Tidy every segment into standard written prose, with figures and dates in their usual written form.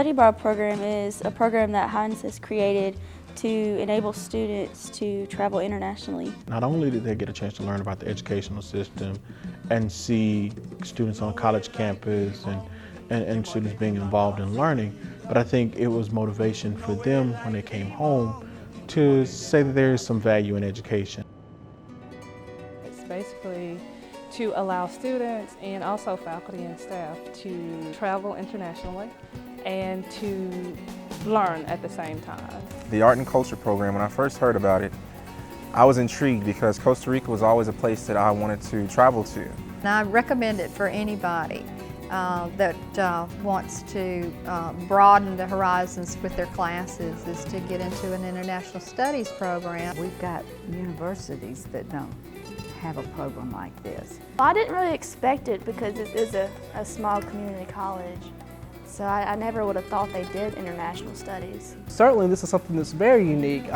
study abroad program is a program that Hinds has created to enable students to travel internationally. Not only did they get a chance to learn about the educational system and see students on college campus and students being involved in learning, but I think it was motivation for them when they came home to say that there is some value in education. It's basically to allow students and also faculty and staff to travel internationally and to learn at the same time. The Art and Culture program, when I first heard about it, I was intrigued because Costa Rica was always a place that I wanted to travel to. And I recommend it for anybody that wants to broaden the horizons with their classes, is to get into an international studies program. We've got universities that don't have a program like this. Well, I didn't really expect it because it is a small community college. So I never would have thought they did international studies. Certainly this is something that's very unique.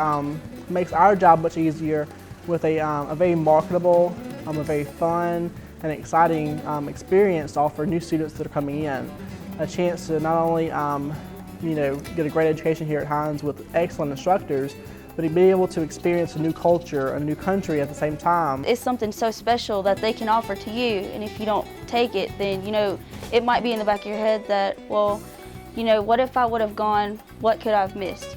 Makes our job much easier with a very marketable, a very fun and exciting experience to offer new students that are coming in. A chance to not only get a great education here at Hinds with excellent instructors, but to be able to experience a new culture, a new country at the same time. It's something so special that they can offer to you, and if you don't take it, then it might be in the back of your head that, well, what if I would have gone, what could I have missed,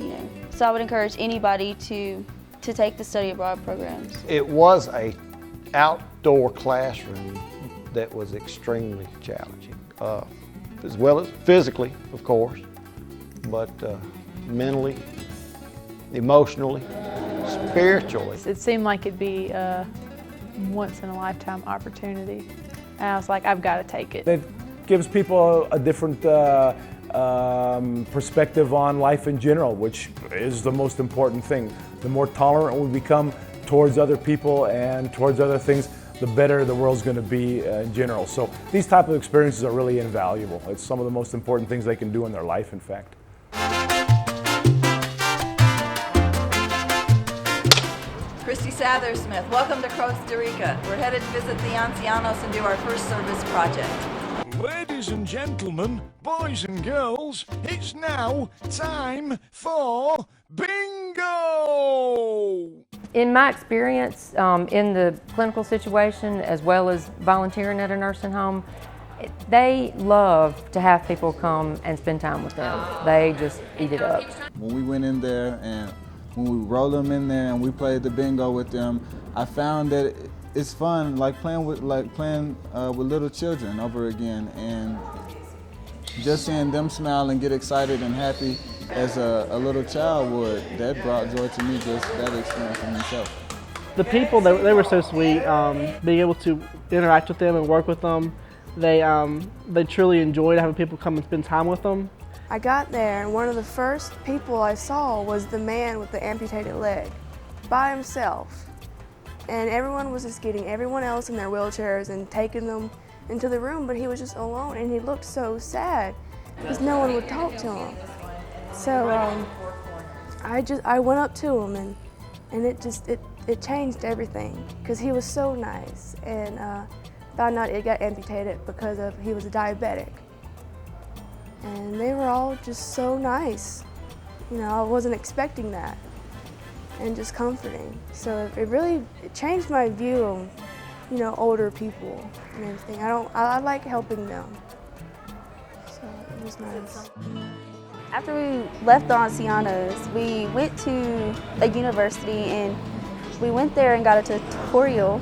So I would encourage anybody to take the study abroad programs. It was an outdoor classroom that was extremely challenging, as well as physically, of course, but mentally, emotionally, spiritually. It seemed like it'd be a once-in-a-lifetime opportunity. And I was like, I've got to take it. It gives people a different perspective on life in general, which is the most important thing. The more tolerant we become towards other people and towards other things, the better the world's going to be in general. So these type of experiences are really invaluable. It's some of the most important things they can do in their life, in fact. Christy Sathersmith, welcome to Costa Rica. We're headed to visit the ancianos and do our first service project. Ladies and gentlemen, boys and girls, it's now time for bingo! In my experience in the clinical situation as well as volunteering at a nursing home, they love to have people come and spend time with them. They just eat it up. When we went in there and when we rolled them in there and we played the bingo with them, I found that it's fun, like playing with little children over again, and just seeing them smile and get excited and happy as a little child would. That brought joy to me, just that experience in itself. The people, they were so sweet. Being able to interact with them and work with them, they truly enjoyed having people come and spend time with them. I got there and one of the first people I saw was the man with the amputated leg by himself. And everyone was just getting everyone else in their wheelchairs and taking them into the room, but he was just alone and he looked so sad because no one would talk to him. So I went up to him and it changed everything because he was so nice, and found out it got amputated because he was a diabetic. And they were all just so nice. I wasn't expecting that, and just comforting. So it changed my view of, older people and everything. I like helping them. So it was nice. After we left the ancianos, we went to a university, and we went there and got a tutorial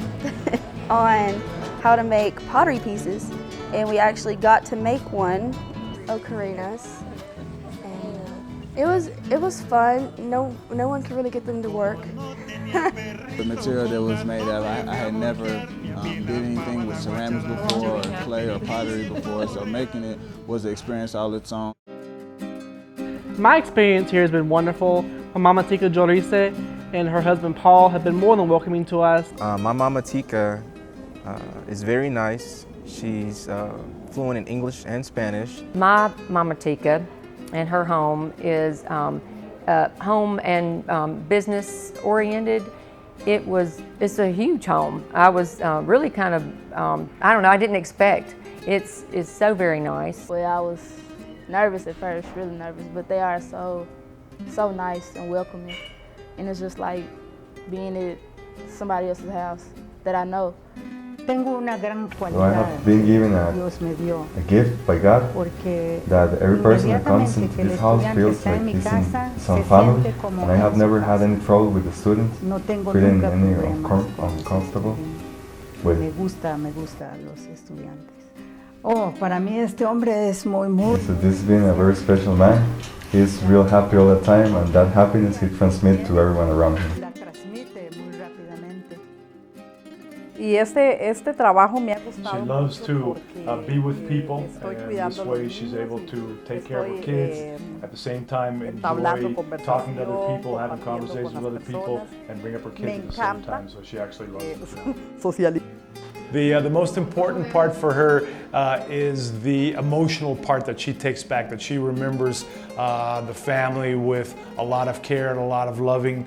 on how to make pottery pieces, and we actually got to make one. Ocarinas, and it was fun. No one could really get them to work. The material that was made of, I had never did anything with ceramics before, or clay or pottery before, so making it was an experience all its own. My experience here has been wonderful. My mama Tika Jorice and her husband Paul have been more than welcoming to us. My mama Tika is very nice. She's fluent in English and Spanish. My mama Tika and her home is home and business oriented. It's a huge home. I was really kind of, I don't know, I didn't expect. It's so very nice. Well, I was nervous at first, really nervous, but they are so nice and welcoming. And it's just like being at somebody else's house that I know. Tengo una gran cualidad. I have been given a gift by God that every person that comes into this house feels like he's in some family, and I have never had any trouble with the students, feeling any uncomfortable with. Me gusta los estudiantes. Oh, para mí este hombre es muy. So this has been a very special man. He's real happy all the time, and that happiness he transmits to everyone around him. Y este trabajo me ha gustado. She loves to be with people, and this way she's able to take care of her kids, at the same time enjoy talking to other people, having conversations with other people, and bring up her kids at the same time, so she actually loves it. The most important part for her is the emotional part that she takes back, that she remembers the family with a lot of care and a lot of loving.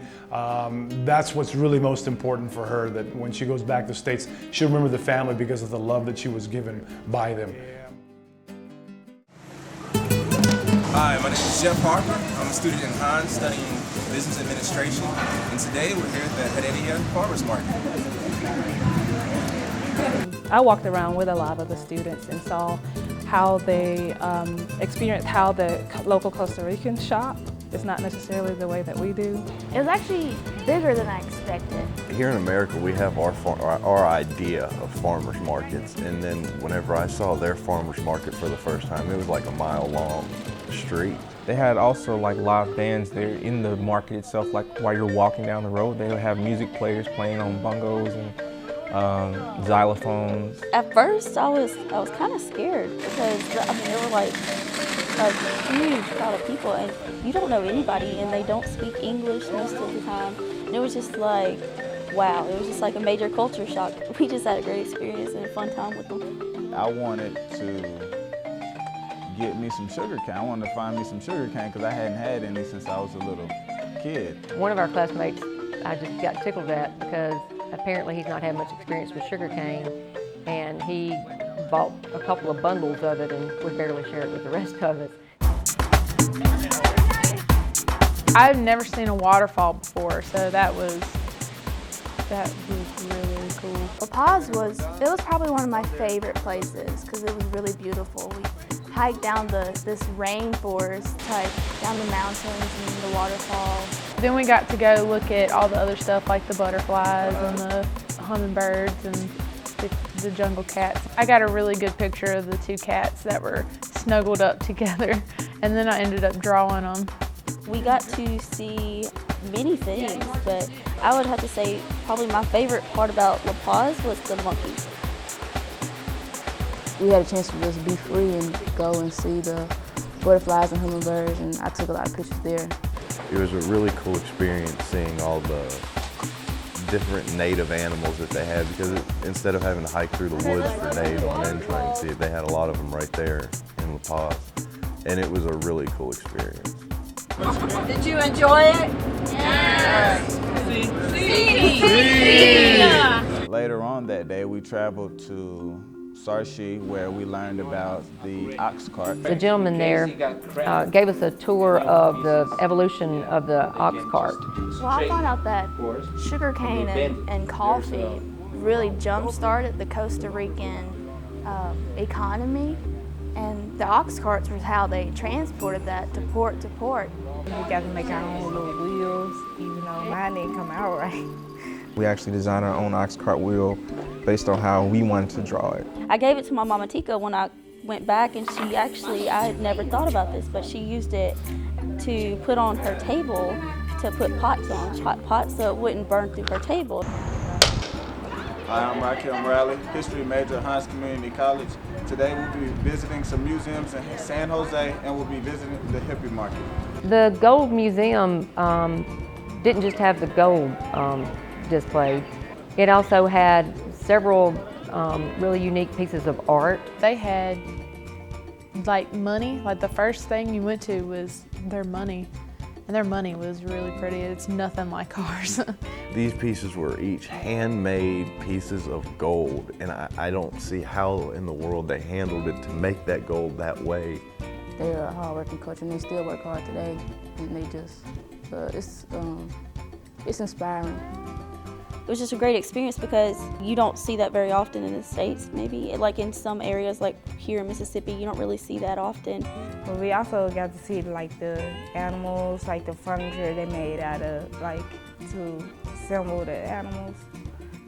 That's what's really most important for her, that when she goes back to the States, she'll remember the family because of the love that she was given by them. Hi, my name is Jeff Harper. I'm a student in Hinds studying business administration, and today we're here at the Heredia Farmers Market. I walked around with a lot of the students and saw how they experience how the local Costa Ricans shop. It's not necessarily the way that we do. It was actually bigger than I expected. Here in America, we have our idea of farmers markets, and then whenever I saw their farmers market for the first time, it was like a mile-long street. They had also like live bands there in the market itself, like while you're walking down the road, they would have music players playing on bongos and xylophones. At first, I was kind of scared because there were like a huge crowd of people, and you don't know anybody, and they don't speak English most of the time. And it was just like, wow! It was just like a major culture shock. We just had a great experience and a fun time with them. I wanted to get me some sugar cane. I wanted to find me some sugar cane because I hadn't had any since I was a little kid. One of our classmates, I just got tickled at because apparently he's not had much experience with sugar cane, and he bought a couple of bundles of it and would barely share it with the rest of us. I've never seen a waterfall before, so that was really cool. La Paz was probably one of my favorite places because it was really beautiful. We hiked down this rainforest type, down the mountains and the waterfall. Then we got to go look at all the other stuff like the butterflies and the hummingbirds and the jungle cats. I got a really good picture of the two cats that were snuggled up together, and then I ended up drawing them. We got to see many things, but I would have to say probably my favorite part about La Paz was the monkeys. We had a chance to just be free and go and see the butterflies and hummingbirds, and I took a lot of pictures there. It was a really cool experience seeing all the different native animals that they had, because instead of having to hike through the woods for days on end trying to see it, they had a lot of them right there in La Paz, and it was a really cool experience. Did you enjoy it? Yes! Later on that day, we traveled to Sarshi, where we learned about the ox cart. The gentleman there gave us a tour of the evolution of the ox cart. Well, I found out that sugarcane and coffee really jump-started the Costa Rican economy, and the ox carts was how they transported that to port. We got to make our own little wheels, even though mine didn't come out right. We actually designed our own ox cart wheel based on how we wanted to draw it. I gave it to my mama Tika when I went back, and I had never thought about this, but she used it to put on her table to put pots on, hot pots, so it wouldn't burn through her table. Hi, I'm Raquel Morales, history major at Hinds Community College. Today we'll be visiting some museums in San Jose, and we'll be visiting the hippie market. The Gold Museum didn't just have the gold displayed. It also had several really unique pieces of art. They had like money, like the first thing you went to was their money. And their money was really pretty. It's nothing like ours. These pieces were each handmade pieces of gold, and I don't see how in the world they handled it to make that gold that way they're a hard-working culture, and they still work hard today, and they just, it's inspiring. It was just a great experience because you don't see that very often in the States, maybe. Like in some areas, like here in Mississippi, you don't really see that often. But we also got to see like the animals, like the furniture they made out of, like to assemble the animals.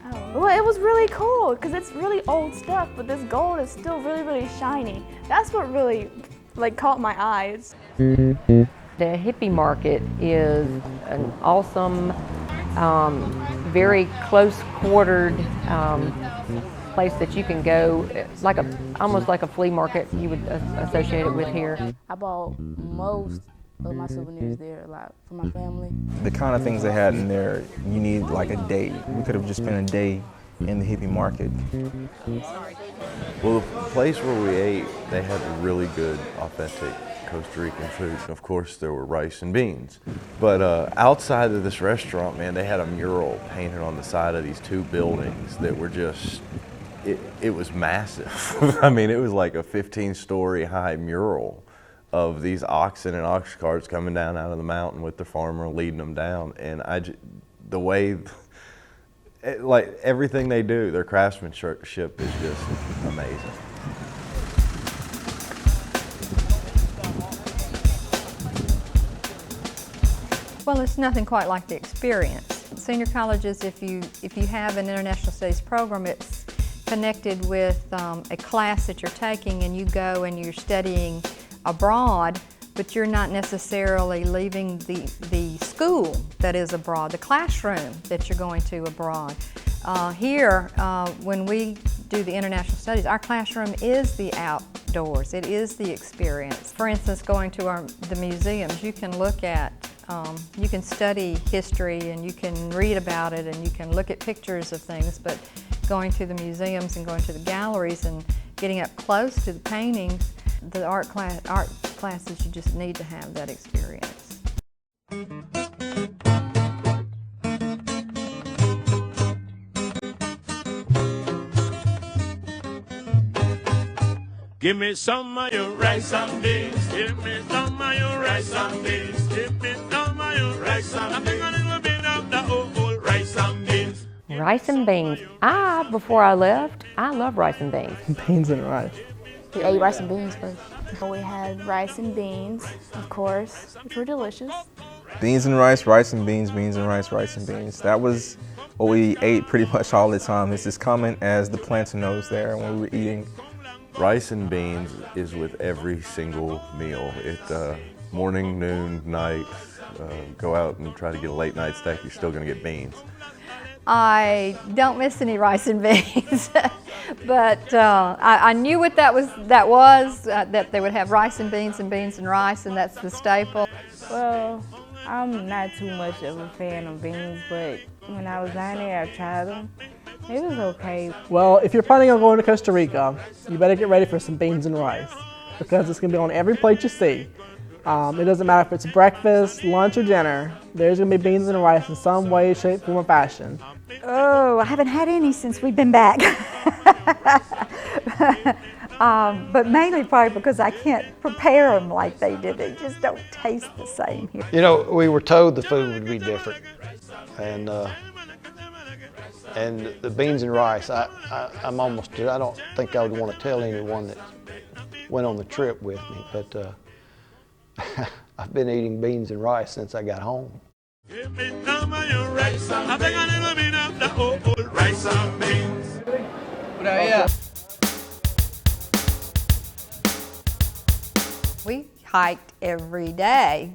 Oh. Well, it was really cool because it's really old stuff, but this gold is still really, really shiny. That's what really like caught my eyes. The hippie market is an awesome, very close-quartered place that you can go, like almost like a flea market you would associate it with here. I bought most of my souvenirs there, like for my family. The kind of things they had in there, you need like a day. We could have just spent a day in the hippie market. Well, the place where we ate, they had really good, authentic Costa Rican food. Of course, there were rice and beans. But outside of this restaurant, man, they had a mural painted on the side of these two buildings that were just, it was massive. I mean, it was like a 15-story high mural of these oxen and ox carts coming down out of the mountain with the farmer leading them down. And the way, like everything they do, their craftsmanship is just amazing. Well, it's nothing quite like the experience. Senior colleges, if you have an international studies program, it's connected with a class that you're taking, and you go and you're studying abroad, but you're not necessarily leaving the school that is abroad, the classroom that you're going to abroad. Here, when we do the international studies, our classroom is the outdoors. It is the experience. For instance, going to the museums, you can look at you can study history and you can read about it and you can look at pictures of things, but going to the museums and going to the galleries and getting up close to the paintings, the art classes, you just need to have that experience. Give me some of your rice and beans. Give me some of your rice and beans. Give me some of your rice and beans. I'm a little bit of the old rice and beans. Rice and beans. Before I left, I love rice and beans. Beans and rice. We ate rice and beans first. We had rice and beans, of course, which were delicious. Beans and rice, rice and beans, beans and rice, rice and beans. That was what we ate pretty much all the time. It's as common as the plantains there when we were eating. Rice and beans is with every single meal. Morning, noon, night, go out and try to get a late night snack, you're still gonna get beans. I don't miss any rice and beans, but I knew what that was, that they would have rice and beans and rice, and that's the staple. Well, I'm not too much of a fan of beans, but when I was down there, I tried them. It was okay. Well, if you're planning on going to Costa Rica, you better get ready for some beans and rice, because it's going to be on every plate you see. It doesn't matter if it's breakfast, lunch, or dinner. There's going to be beans and rice in some way, shape, form, or fashion. Oh, I haven't had any since we've been back. But mainly probably because I can't prepare them like they did. They just don't taste the same here. You know, we were told the food would be different. And the beans and rice, I don't think I would want to tell anyone that went on the trip with me, but I've been eating beans and rice since I got home. Give me some of your rice and I think a little bit of the old rice and beans. We hiked every day.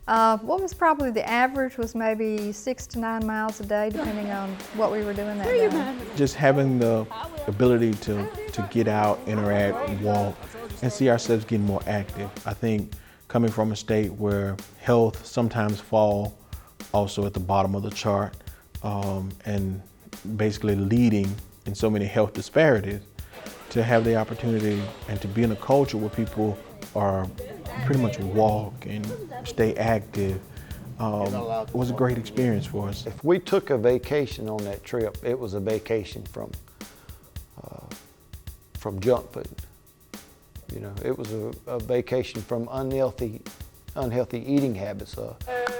What was probably the average was maybe 6 to 9 miles a day, depending on what we were doing that day. Just having the ability to get out, interact, walk, and see ourselves getting more active. I think coming from a state where health sometimes fall also at the bottom of the chart, and basically leading in so many health disparities, to have the opportunity and to be in a culture where people are pretty much walk and stay active, was a great experience for us. If we took a vacation on that trip, it was a vacation from junk food. You know, it was a vacation from unhealthy eating habits, a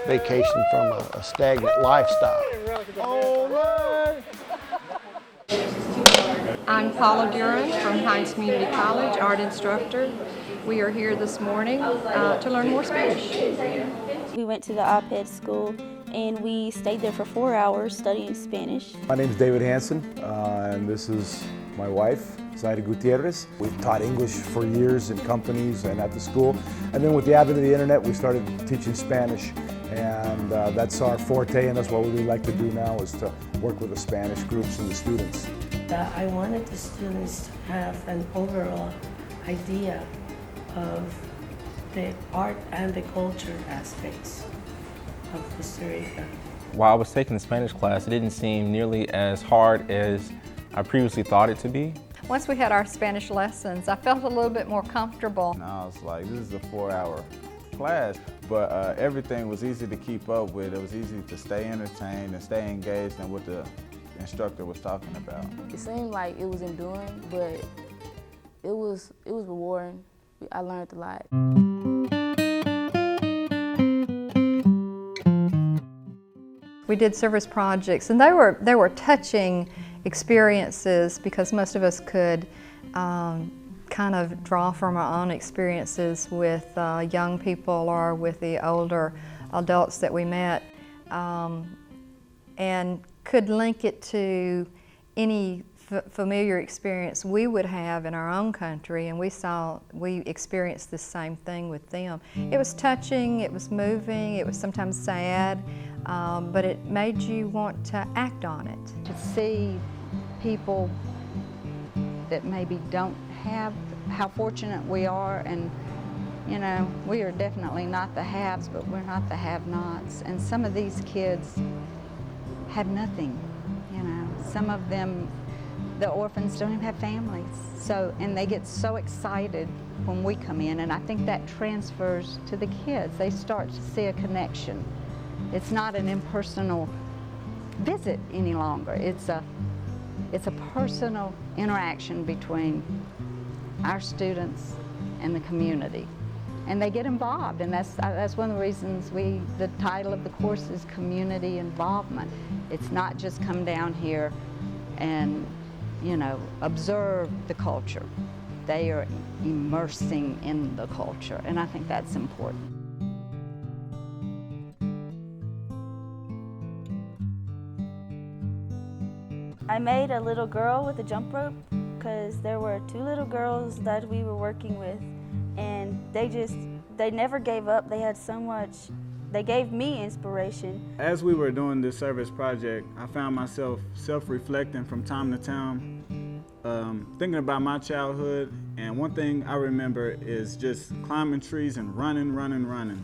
vacation from a stagnant lifestyle. I'm Paula Duran from Hinds Community College, art instructor. We are here this morning to learn more Spanish. We went to the iPad school and we stayed there for 4 hours studying Spanish. My name is David Hansen, and this is my wife, Zaida Gutierrez. We've taught English for years in companies and at the school. And then with the advent of the internet, we started teaching Spanish. And that's our forte, and that's what we like to do now, is to work with the Spanish groups and the students. I wanted the students to have an overall idea of the art and the culture aspects of Costa Rica. While I was taking the Spanish class, it didn't seem nearly as hard as I previously thought it to be. Once we had our Spanish lessons, I felt a little bit more comfortable. Now it's like, this is a 4-hour class, but everything was easy to keep up with. It was easy to stay entertained and stay engaged in what the instructor was talking about. It seemed like it was enduring, but it was rewarding. I learned a lot. We did service projects, and they were touching experiences because most of us could kind of draw from our own experiences with young people or with the older adults that we met, and could link it to any familiar experience we would have in our own country, and we experienced the same thing with them. It was touching, it was moving, it was sometimes sad, but it made you want to act on it. To see people that maybe don't have, how fortunate we are, and you know, we are definitely not the haves, but we're not the have-nots. And some of these kids have nothing, you know. Some of them, the orphans, don't even have families. So, and they get so excited when we come in, and I think that transfers to the kids. They start to see a connection. It's not an impersonal visit any longer. It's a personal interaction between our students and the community. And they get involved, and that's one of the reasons the title of the course is Community Involvement. It's not just come down here and, you know, observe the culture. They are immersing in the culture, and I think that's important. I made a little girl with a jump rope because there were 2 little girls that we were working with, and they never gave up. They had so much, they gave me inspiration. As we were doing this service project, I found myself self-reflecting from time to time, thinking about my childhood, and one thing I remember is just climbing trees and running.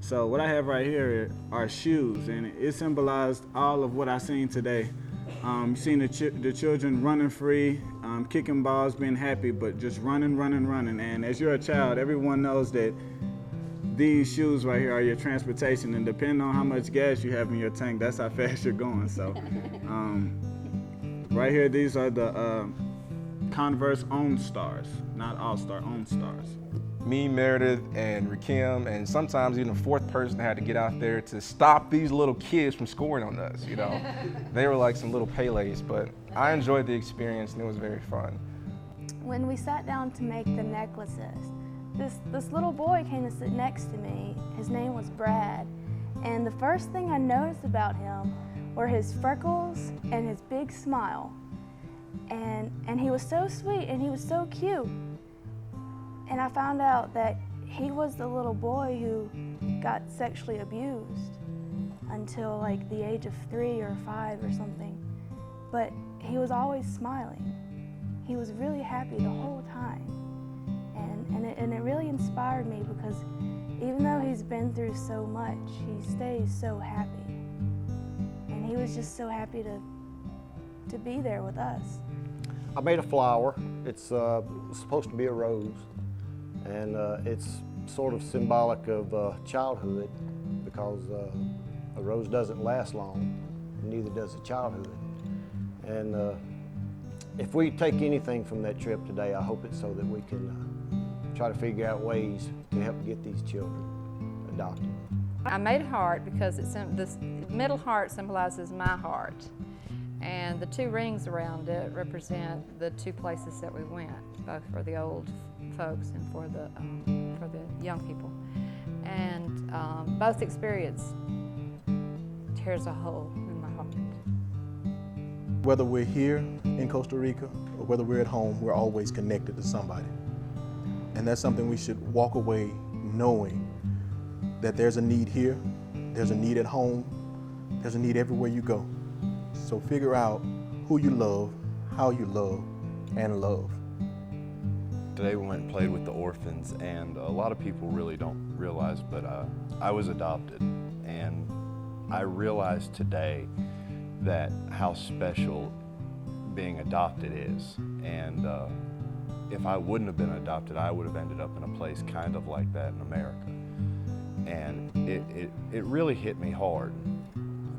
So what I have right here are shoes, and it symbolized all of what I've seen today. You've seen the children running free, kicking balls, being happy, but just running. And as you're a child, everyone knows that these shoes right here are your transportation, and depending on how much gas you have in your tank, that's how fast you're going. So right here, these are the Converse Own Stars, not All-Star, Own Stars. Me, Meredith, and Rakim, and sometimes even a 4th person had to get out there to stop these little kids from scoring on us, you know. They were like some little Pelés, but I enjoyed the experience and it was very fun. When we sat down to make the necklaces, this little boy came to sit next to me. His name was Brad, and the first thing I noticed about him were his freckles and his big smile. And he was so sweet and he was so cute. And I found out that he was the little boy who got sexually abused until like the age of 3 or 5 or something. But he was always smiling. He was really happy the whole time. And it really inspired me because even though he's been through so much, he stays so happy. And he was just so happy to be there with us. I made a flower. It's supposed to be a rose. And it's sort of symbolic of childhood because a rose doesn't last long, neither does a childhood. And if we take anything from that trip today, I hope it's so that we can try to figure out ways to help get these children adopted. I made a heart because this middle heart symbolizes my heart, and the two rings around it represent the two places that we went, both for the old folks and for the young people. And both experience tears a hole in my heart. Whether we're here in Costa Rica or whether we're at home, we're always connected to somebody. And that's something we should walk away knowing that there's a need here, there's a need at home, there's a need everywhere you go. So figure out who you love, how you love, and love. Today we went and played with the orphans, and a lot of people really don't realize, but I was adopted, and I realized today that how special being adopted is. And if I wouldn't have been adopted, I would have ended up in a place kind of like that in America. And it really hit me hard,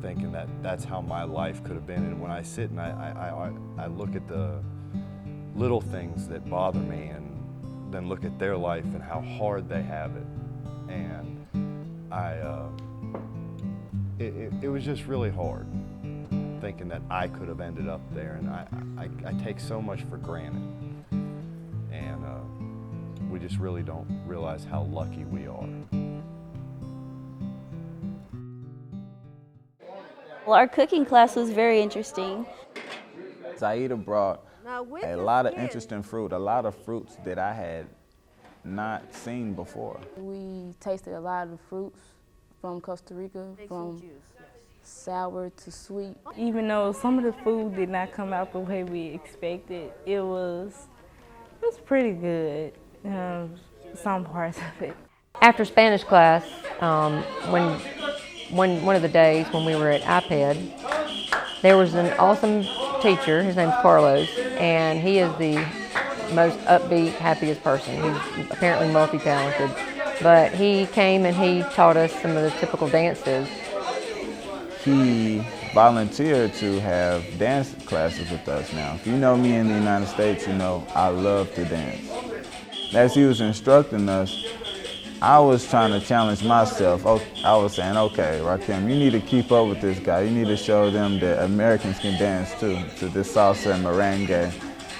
thinking that that's how my life could have been. And when I sit and I look at the little things that bother me and then look at their life and how hard they have it, and it was just really hard, thinking that I could have ended up there. And I take so much for granted, and we just really don't realize how lucky we are. Well, our cooking class was very interesting. Zaida brought a lot of interesting fruit, a lot of fruits that I had not seen before. We tasted a lot of fruits from Costa Rica, from sour to sweet. Even though some of the food did not come out the way we expected, it was pretty good, some parts of it. After Spanish class, one of the days when we were at iPad, there was an awesome teacher. His name's Carlos, and he is the most upbeat, happiest person. He's apparently multi-talented, but he came and he taught us some of the typical dances. He volunteered to have dance classes with us now. If you know me in the United States, you know I love to dance. As he was instructing us, I was trying to challenge myself. I was saying, okay, Rakim, you need to keep up with this guy. You need to show them that Americans can dance too, to this salsa and merengue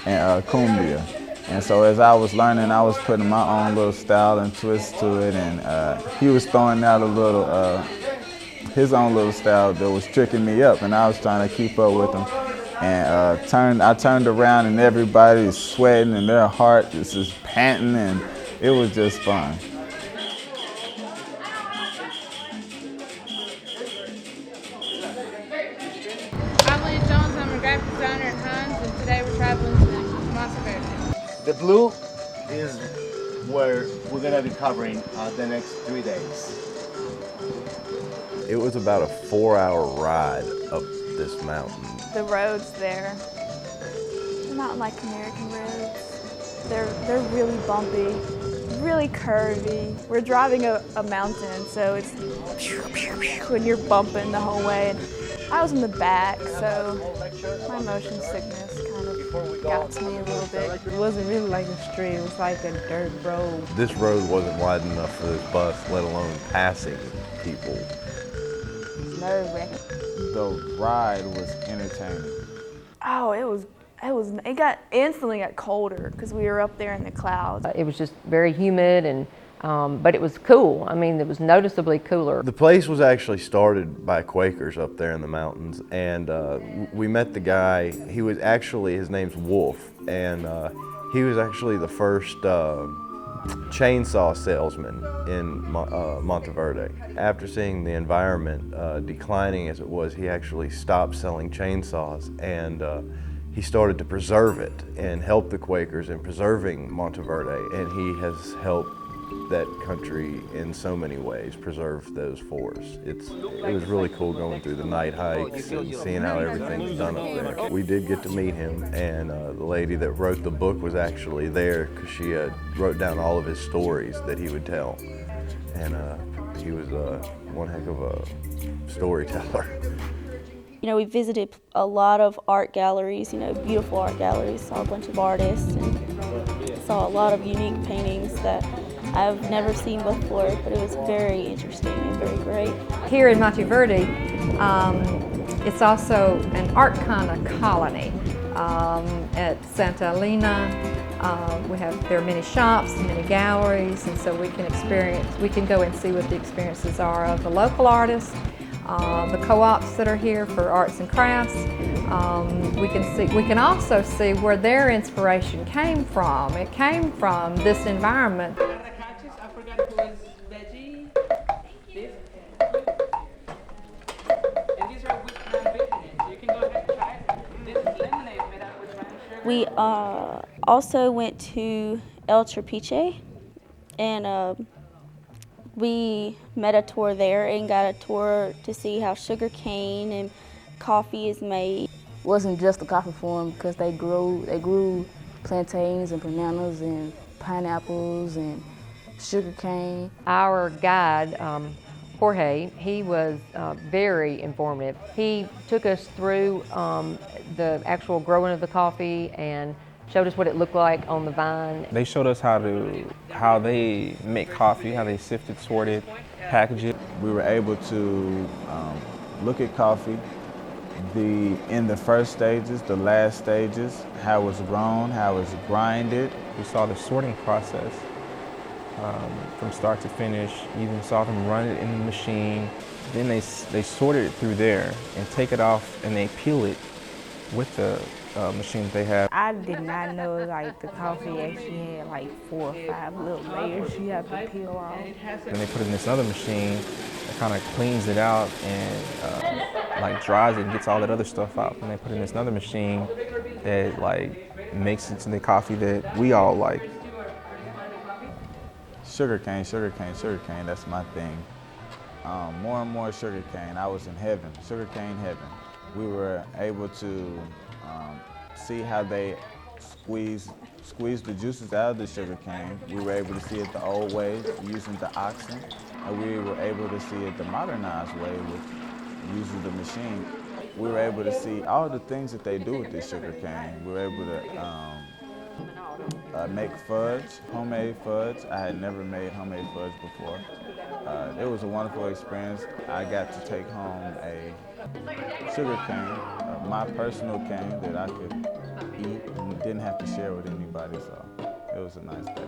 and cumbia. And so as I was learning, I was putting my own little style and twist to it, and he was throwing out a little, his own little style that was tricking me up, and I was trying to keep up with him. And I turned around and everybody's sweating and their heart is just panting, and it was just fun. The blue is where we're going to be covering the next 3 days. It was about a 4-hour ride up this mountain. The roads there, they're not like American roads. They're really bumpy, really curvy. We're driving a mountain, so it's when you're bumping the whole way. And I was in the back, so my motion sickness kind of got to me a little bit. It wasn't really like a street, it was like a dirt road. This road wasn't wide enough for this bus, let alone passing people. Nerve-wracking. The ride was entertaining. Oh, it instantly got colder because we were up there in the clouds. It was just very humid, and but it was cool. I mean, it was noticeably cooler. The place was actually started by Quakers up there in the mountains, and we met the guy. He was actually, his name's Wolf, and he was actually the first chainsaw salesman in Monteverde. After seeing the environment declining as it was, he actually stopped selling chainsaws, and he started to preserve it and help the Quakers in preserving Monteverde, and he has helped that country in so many ways, preserve those forests. It was really cool going through the night hikes and seeing how everything's done up there. We did get to meet him, and the lady that wrote the book was actually there because she wrote down all of his stories that he would tell, and he was one heck of a storyteller. You know, we visited a lot of art galleries, you know, beautiful art galleries, saw a bunch of artists, and saw a lot of unique paintings that I've never seen before, but it was very interesting and very great. Here in Monteverde, it's also an art kind of colony. At Santa Elena, there are many shops, many galleries, and so we can go and see what the experiences are of the local artists, the co-ops that are here for arts and crafts. We can also see where their inspiration came from. It came from this environment. We also went to El Trapiche, and we met a tour there and got a tour to see how sugarcane and coffee is made. It wasn't just a coffee farm because they grew plantains and bananas and pineapples and sugarcane. Our guide, Jorge, he was very informative. He took us through the actual growing of the coffee and showed us what it looked like on the vine. They showed us how they make coffee, how they sift it, sort it, package it. We were able to look at coffee in the first stages, the last stages, how it was grown, how it was grinded. We saw the sorting process from start to finish. Even saw them run it in the machine. Then they sorted it through there and take it off and they peel it with the machine they have. I did not know like the coffee actually had like 4 or 5 little layers you have to peel off. Then they put it in this other machine that kind of cleans it out and like dries it and gets all that other stuff out. And they put it in this other machine that like makes it to the coffee that we all like. Sugarcane, sugarcane, sugarcane, that's my thing. More and more sugarcane. I was in heaven, sugarcane heaven. We were able to see how they squeeze the juices out of the sugarcane. We were able to see it the old way, using the oxen, and we were able to see it the modernized way with using the machine. We were able to see all the things that they do with this sugarcane. We were able to make fudge, homemade fudge. I had never made homemade fudge before. It was a wonderful experience. I got to take home a sugar cane, my personal cane that I could eat and didn't have to share with anybody, so it was a nice day.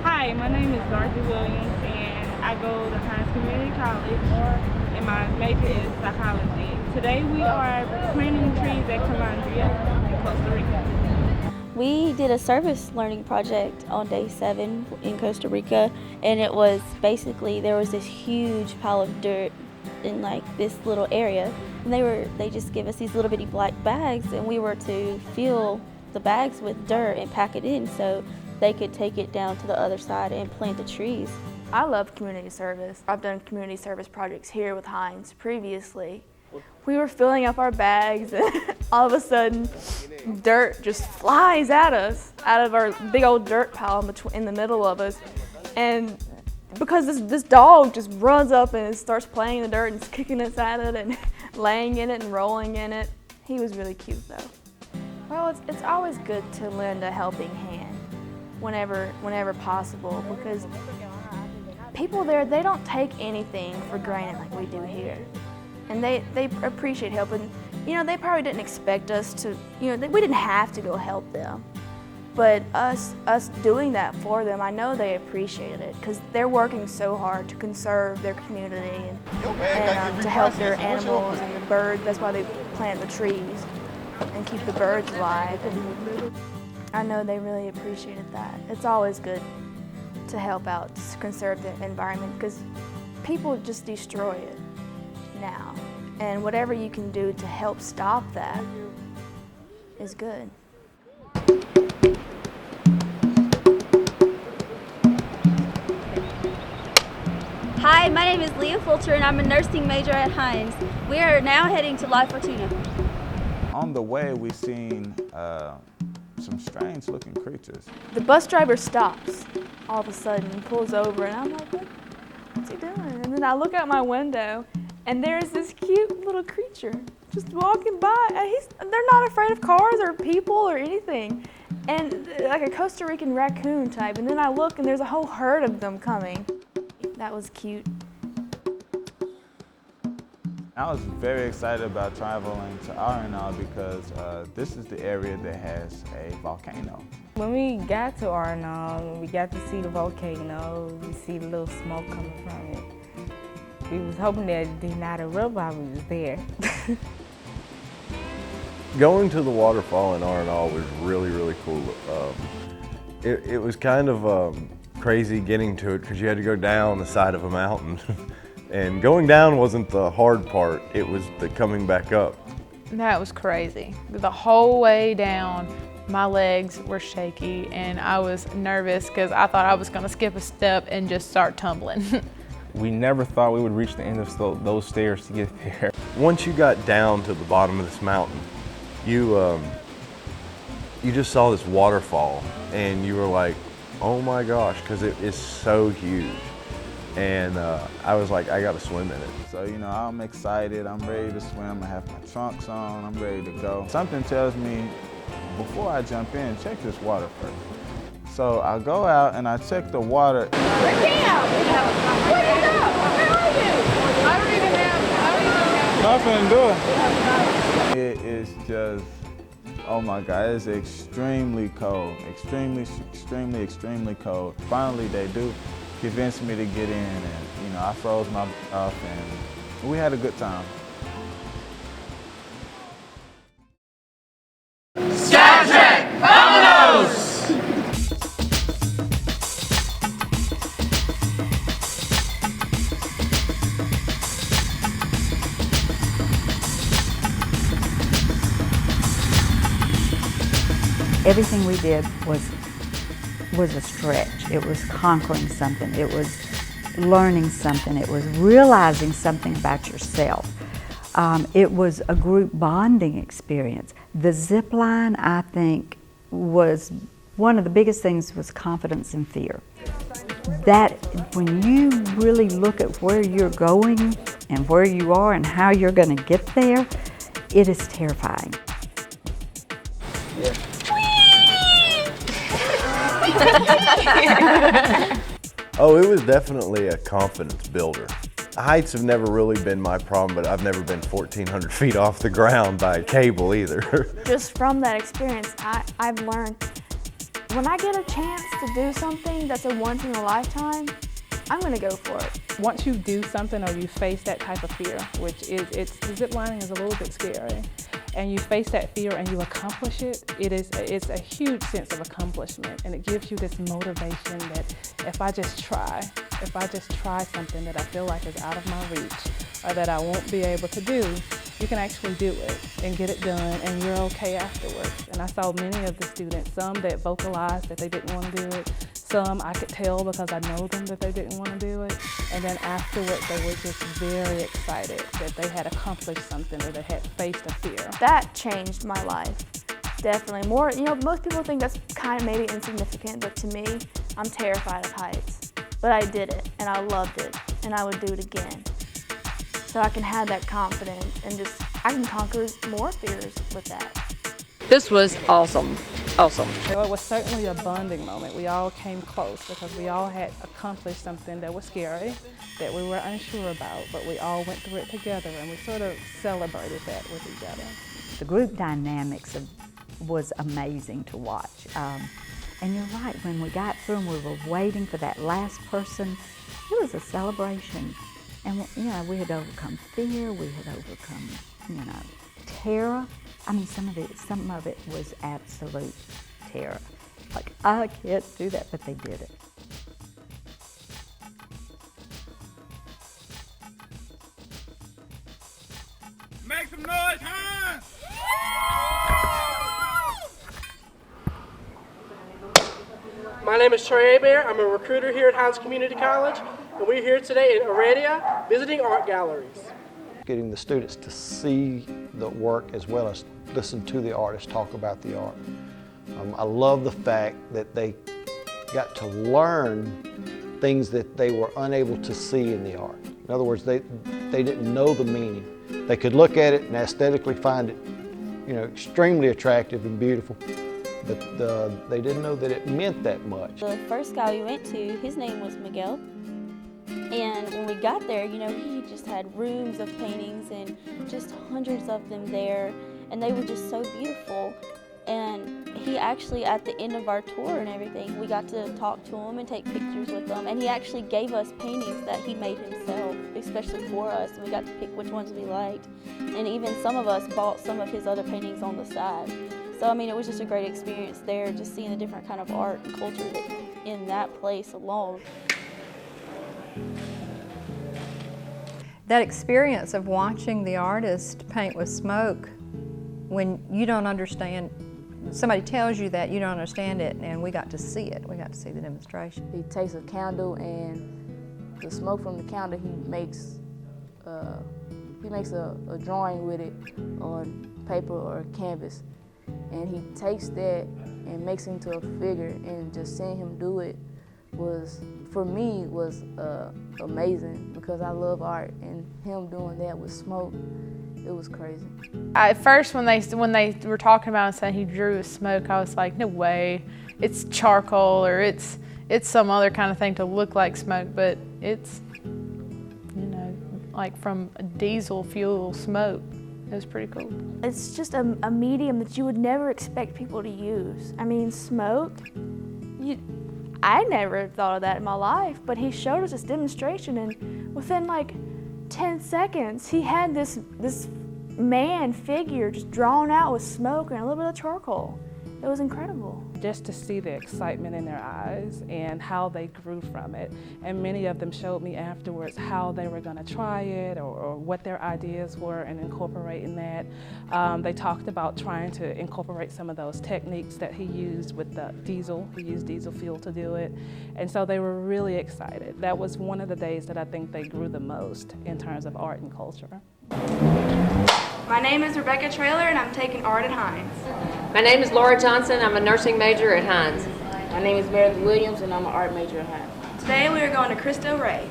Hi, my name is Dorothy Williams and I go to Hinds Community College and my major is psychology. Today we are planting trees at Calandria in Costa Rica. We did a service learning project on day 7 in Costa Rica, and it was basically there was this huge pile of dirt in like this little area, and they just give us these little bitty black bags, and we were to fill the bags with dirt and pack it in so they could take it down to the other side and plant the trees. I love community service. I've done community service projects here with Hinds previously. We were filling up our bags and all of a sudden dirt just flies at us out of our big old dirt pile in the middle of us. And because this dog just runs up and starts playing in the dirt and kicking us at it and laying in it and rolling in it. He was really cute though. Well, it's always good to lend a helping hand whenever possible, because people there, they don't take anything for granted like we do here. And they appreciate helping. You know, they probably didn't expect us to, we didn't have to go help them. But us doing that for them, I know they appreciated it because they're working so hard to conserve their community and to help their animals and the birds. That's why they plant the trees and keep the birds alive. And I know they really appreciated that. It's always good to help out, to conserve the environment, because people just destroy it now. And whatever you can do to help stop that is good. Hi, my name is Leah Fulcher and I'm a nursing major at Hinds. We are now heading to La Fortuna. On the way, we seen some strange looking creatures. The bus driver stops all of a sudden and pulls over, and I'm like, what's he doing? And then I look out my window and there's this cute little creature just walking by, and they're not afraid of cars or people or anything. And like a Costa Rican raccoon type, and then I look and there's a whole herd of them coming. That was cute. I was very excited about traveling to RNL because this is the area that has a volcano. When we got to RNL, we got to see the volcano, we see the little smoke coming from it. We was hoping that it did not erupt while we was there. Going to the waterfall in RNL was really, really cool. It was kind of crazy getting to it because you had to go down the side of a mountain. And going down wasn't the hard part, it was the coming back up. That was crazy. The whole way down, my legs were shaky and I was nervous because I thought I was going to skip a step and just start tumbling. We never thought we would reach the end of those stairs to get there. Once you got down to the bottom of this mountain, you just saw this waterfall and you were like, oh my gosh, because it is so huge. And I was like, I gotta swim in it. So, you know, I'm excited, I'm ready to swim, I have my trunks on, I'm ready to go. Something tells me, before I jump in, check this water first. So I go out and I check the water. Nothing to do. It is just, oh my God, it's extremely cold. Extremely cold. Finally, they do convinced me to get in, and you know, I froze my up and we had a good time. Skytrack, vámonos! Everything we did was a stretch. It was conquering something. It was learning something. It was realizing something about yourself. It was a group bonding experience. The zip line, I think, was one of the biggest things was confidence and fear. That when you really look at where you're going and where you are and how you're going to get there, it is terrifying. Yeah. Oh, it was definitely a confidence builder. Heights have never really been my problem, but I've never been 1,400 feet off the ground by a cable either. Just from that experience, I've learned when I get a chance to do something that's a once in a lifetime, I'm gonna go for it. Once you do something or you face that type of fear, which is, zip lining is a little bit scary, and you face that fear and you accomplish it, it's a huge sense of accomplishment, and it gives you this motivation that if I just try something that I feel like is out of my reach or that I won't be able to do, you can actually do it and get it done and you're okay afterwards. And I saw many of the students, some that vocalized that they didn't want to do it, some I could tell because I know them that they didn't want to do it, and then afterwards they were just very excited that they had accomplished something or they had faced a fear. That changed my life, definitely. More, you know, most people think that's kind of maybe insignificant, but to me, I'm terrified of heights. But I did it, and I loved it, and I would do it again. So I can have that confidence and just, I can conquer more fears with that. This was awesome. Awesome. So it was certainly a bonding moment. We all came close because we all had accomplished something that was scary, that we were unsure about, but we all went through it together and we sort of celebrated that with each other. The group dynamics was amazing to watch. And you're right, when we got through and we were waiting for that last person, it was a celebration. And you know, we had overcome fear, we had overcome, you know, terror. I mean, some of it was absolute terror. Like, I can't do that, but they did it. Make some noise, huh? My name is Trey Abear. I'm a recruiter here at Hinds Community College, and we're here today in Heredia visiting art galleries. Getting the students to see the work as well as listen to the artists talk about the art. I love the fact that they got to learn things that they were unable to see in the art. In other words, they didn't know the meaning. They could look at it and aesthetically find it, extremely attractive and beautiful, but they didn't know that it meant that much. The first guy we went to, his name was Miguel. And when we got there, he just had rooms of paintings and just hundreds of them there. And they were just so beautiful. And he actually, at the end of our tour and everything, we got to talk to him and take pictures with him. And he actually gave us paintings that he made himself, especially for us. And we got to pick which ones we liked. And even some of us bought some of his other paintings on the side. So, it was just a great experience there, just seeing the different kind of art and culture in that place alone. That experience of watching the artist paint with smoke, when you don't understand, somebody tells you that you don't understand it, and we got to see it. We got to see the demonstration. He takes a candle, and the smoke from the candle, he makes a drawing with it on paper or canvas, and he takes that and makes it into a figure. And just seeing him do it was, for me, was amazing, because I love art, and him doing that with smoke, it was crazy. At first, when they were talking about it, saying he drew with smoke, I was like, no way, it's charcoal or it's some other kind of thing to look like smoke, but it's, like from diesel fuel smoke. It was pretty cool. It's just a medium that you would never expect people to use. Smoke, I never thought of that in my life, but he showed us this demonstration, and within like 10 seconds, he had this man figure just drawn out with smoke and a little bit of charcoal. It was incredible. Just to see the excitement in their eyes and how they grew from it. And many of them showed me afterwards how they were going to try it or what their ideas were and incorporating that. They talked about trying to incorporate some of those techniques that he used with the diesel. He used diesel fuel to do it. And so they were really excited. That was one of the days that I think they grew the most in terms of art and culture. My name is Rebecca Traylor, and I'm taking art at Hinds. My name is Laura Johnson. I'm a nursing major at Hinds. My name is Meredith Williams, and I'm an art major at Hinds. Today we are going to Cristo Rey.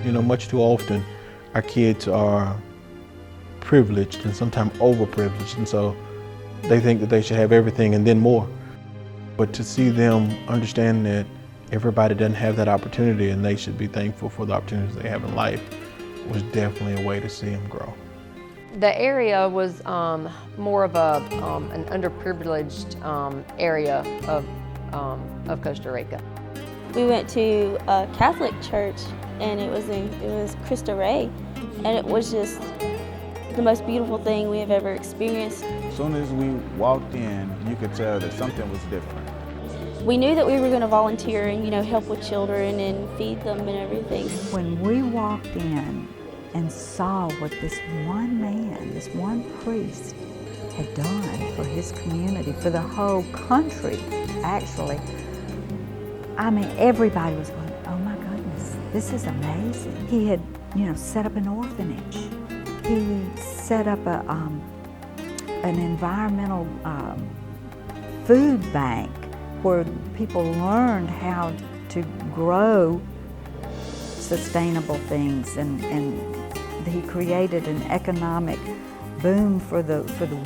Much too often our kids are privileged and sometimes overprivileged, and so they think that they should have everything and then more. But to see them understand that everybody doesn't have that opportunity and they should be thankful for the opportunities they have in life was definitely a way to see them grow. The area was more of an underprivileged area of Costa Rica. We went to a Catholic church, and it was Cristo Rey, and it was just the most beautiful thing we have ever experienced. As soon as we walked in, you could tell that something was different. We knew that we were going to volunteer and help with children and feed them and everything. When we walked in and saw what this one man, this one priest had done for his community, for the whole country, actually, everybody was going, oh my goodness, this is amazing. He had, set up an orphanage. He set up an environmental food bank where people learned how to grow sustainable things, and he created an economic boom for the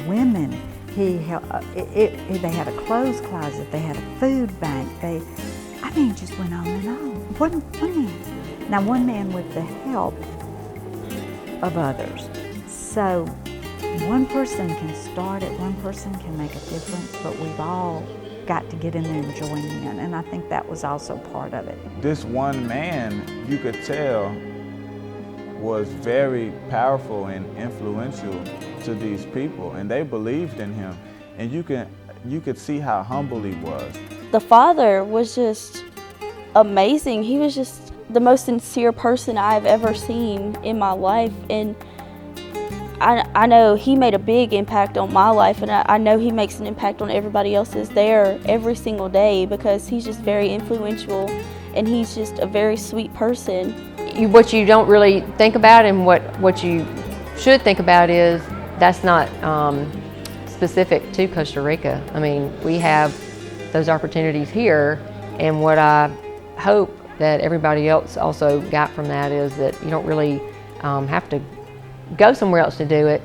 women. They had a clothes closet, they had a food bank, it just went on and on. One man. Now one man with the help of others. So one person can start it, one person can make a difference, but we've all got to get in there and join in, and I think that was also part of it. This one man, you could tell, was very powerful and influential to these people, and they believed in him, and you could see how humble he was. The father was just amazing. He was just the most sincere person I've ever seen in my life, and I know he made a big impact on my life, and I know he makes an impact on everybody else's there every single day, because he's just very influential and he's just a very sweet person. What you don't really think about and what you should think about is that's not specific to Costa Rica. We have those opportunities here And what I hope that everybody else also got from that is that you don't really have to go somewhere else to do it.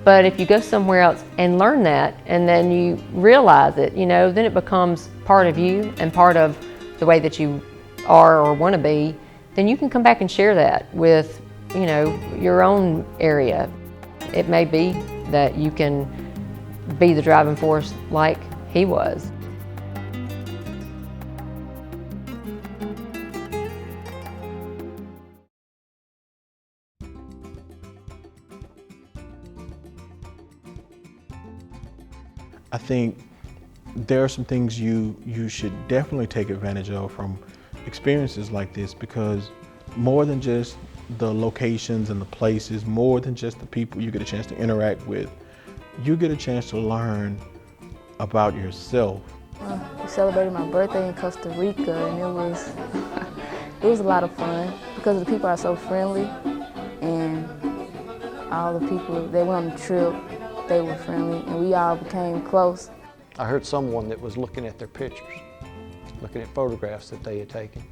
But if you go somewhere else and learn that, and then you realize it, then it becomes part of you and part of the way that you are or want to be, then you can come back and share that with, your own area. It may be that you can be the driving force like he was. I think there are some things you should definitely take advantage of from experiences like this, because more than just the locations and the places, more than just the people you get a chance to interact with, you get a chance to learn about yourself. We celebrated my birthday in Costa Rica, and it was a lot of fun because the people are so friendly, and all the people that went on the trip, they were friendly, and we all became close. I heard someone that was looking at their pictures, looking at photographs that they had taken,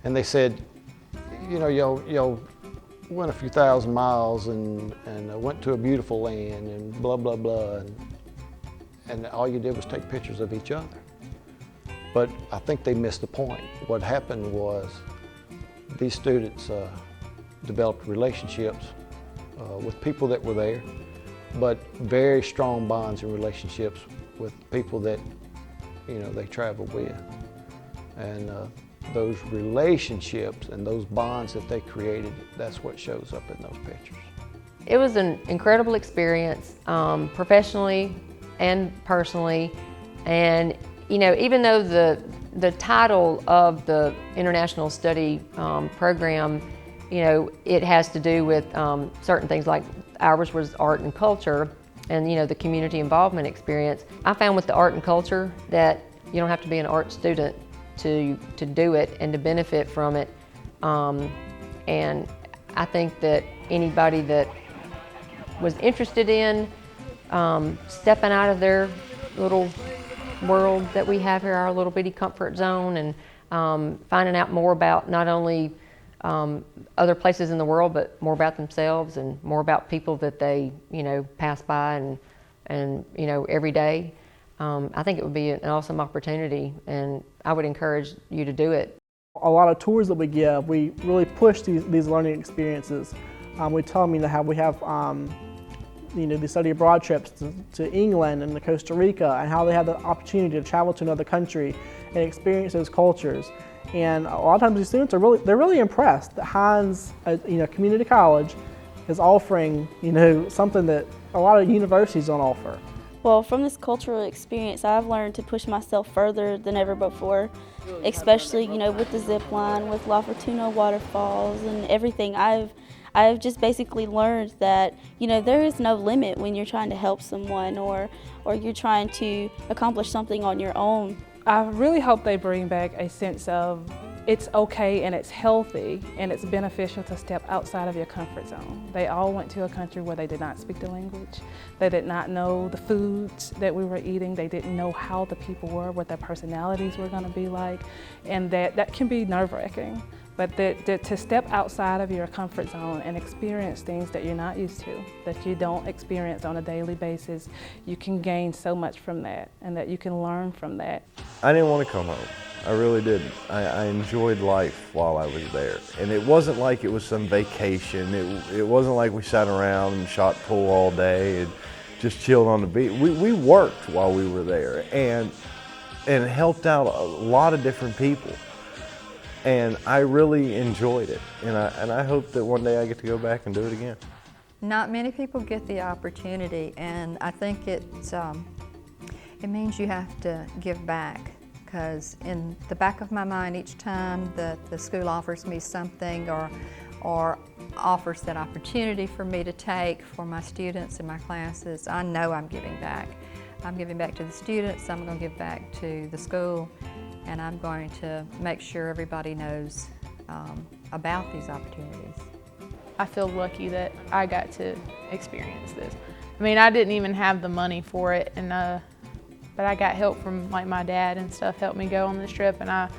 and they said, y'all went a few thousand miles and went to a beautiful land and blah, blah, blah, and all you did was take pictures of each other. But I think they missed the point. What happened was these students developed relationships with people that were there, but very strong bonds and relationships with people that, they traveled with. And those relationships and those bonds that they created, that's what shows up in those pictures. It was an incredible experience, professionally and personally. And, even though the title of the International Study program, it has to do with certain things, like ours was art and culture, and the community involvement experience. I found with the art and culture that you don't have to be an art student to do it and to benefit from it. And I think that anybody that was interested in stepping out of their little world that we have here, our little bitty comfort zone, and finding out more about not only other places in the world, but more about themselves and more about people that they, pass by and every day. I think it would be an awesome opportunity, and I would encourage you to do it. A lot of tours that we give, we really push these learning experiences. We tell them, how we have, the study abroad trips to England and to Costa Rica, and how they have the opportunity to travel to another country and experience those cultures. And a lot of times these students they're really impressed that Hinds, Community College, is offering, something that a lot of universities don't offer. Well, from this cultural experience, I've learned to push myself further than ever before, especially, with the zip line, with La Fortuna waterfalls and everything. I've just basically learned that, there is no limit when you're trying to help someone or you're trying to accomplish something on your own. I really hope they bring back a sense of it's okay and it's healthy and it's beneficial to step outside of your comfort zone. They all went to a country where they did not speak the language. They did not know the foods that we were eating. They didn't know how the people were, what their personalities were going to be like, and that can be nerve-wracking. But to step outside of your comfort zone and experience things that you're not used to, that you don't experience on a daily basis, you can gain so much from that, and that you can learn from that. I didn't want to come home. I really didn't. I enjoyed life while I was there. And it wasn't like it was some vacation. It wasn't like we sat around and shot pool all day and just chilled on the beach. We worked while we were there and helped out a lot of different people. And I really enjoyed it. And I hope that one day I get to go back and do it again. Not many people get the opportunity, and I think it means you have to give back. Because in the back of my mind, each time that the school offers me something or offers that opportunity for me to take for my students and my classes, I know I'm giving back. I'm giving back to the students, I'm going to give back to the school, and I'm going to make sure everybody knows about these opportunities. I feel lucky that I got to experience this. I mean, I didn't even have the money for it, and but I got help from like my dad and stuff helped me go on this trip, and I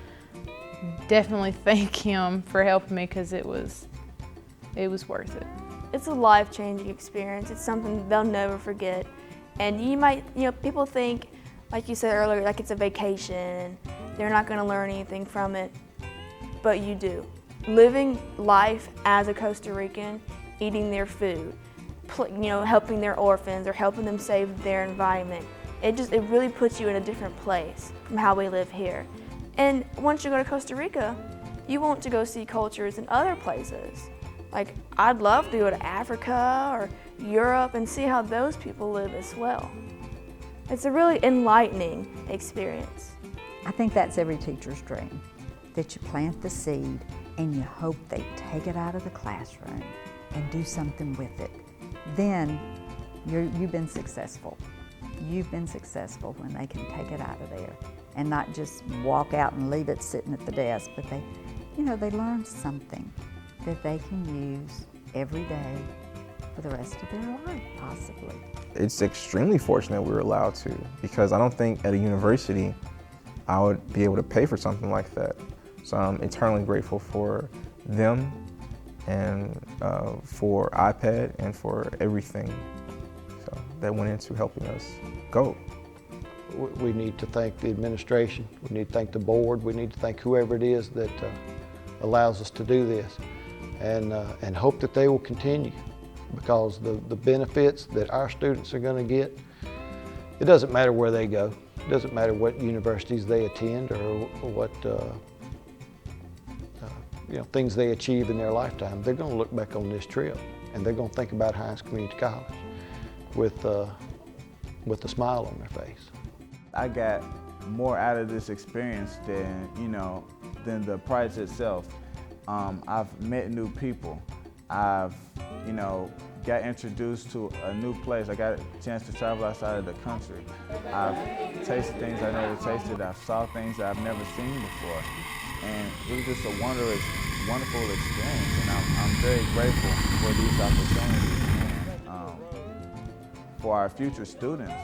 definitely thank him for helping me because it was worth it. It's a life-changing experience. It's something they'll never forget. And you might, people think, like you said earlier, like it's a vacation. They're not going to learn anything from it, but you do. Living life as a Costa Rican, eating their food, helping their orphans or helping them save their environment. It really puts you in a different place from how we live here. And once you go to Costa Rica, you want to go see cultures in other places. Like, I'd love to go to Africa or Europe and see how those people live as well. It's a really enlightening experience. I think that's every teacher's dream, that you plant the seed and you hope they take it out of the classroom and do something with it. Then you've been successful. You've been successful when they can take it out of there and not just walk out and leave it sitting at the desk, but they learn something that they can use every day for the rest of their life, possibly. It's extremely fortunate we were allowed to, because I don't think at a university I would be able to pay for something like that. So I'm eternally grateful for them and for iPad and for everything that went into helping us go. We need to thank the administration, we need to thank the board, we need to thank whoever it is that allows us to do this, and hope that they will continue, because the benefits that our students are going to get, it doesn't matter where they go, it doesn't matter what universities they attend or what things they achieve in their lifetime. They're going to look back on this trip and they're going to think about Hinds Community College with a smile on their face. I got more out of this experience than the prize itself. I've met new people. I've got introduced to a new place. I got a chance to travel outside of the country. I've tasted things I never tasted. I've saw things that I've never seen before. And it was just a wonderful experience, and I'm very grateful for these opportunities. And for our future students,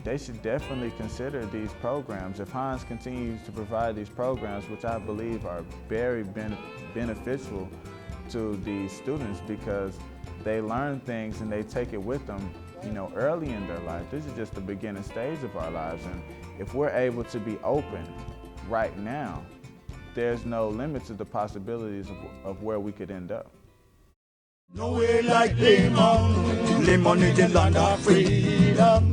they should definitely consider these programs. If Hinds continues to provide these programs, which I believe are very beneficial to these students, because they learn things and they take it with them, early in their life. This is just the beginning stage of our lives, and if we're able to be open right now, there's no limit to the possibilities of where we could end up. No way like Raymond, Raymond is the land of freedom.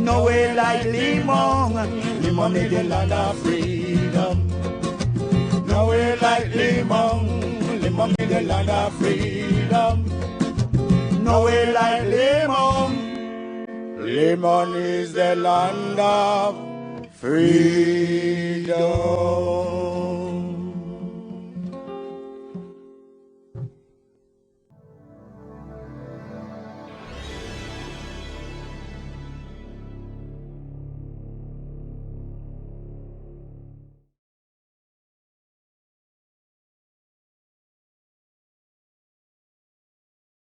No way like Raymond, Raymond is the land of freedom. No way like Raymond, Raymond is the land of freedom. No way like Raymond, Raymond is the land of freedom.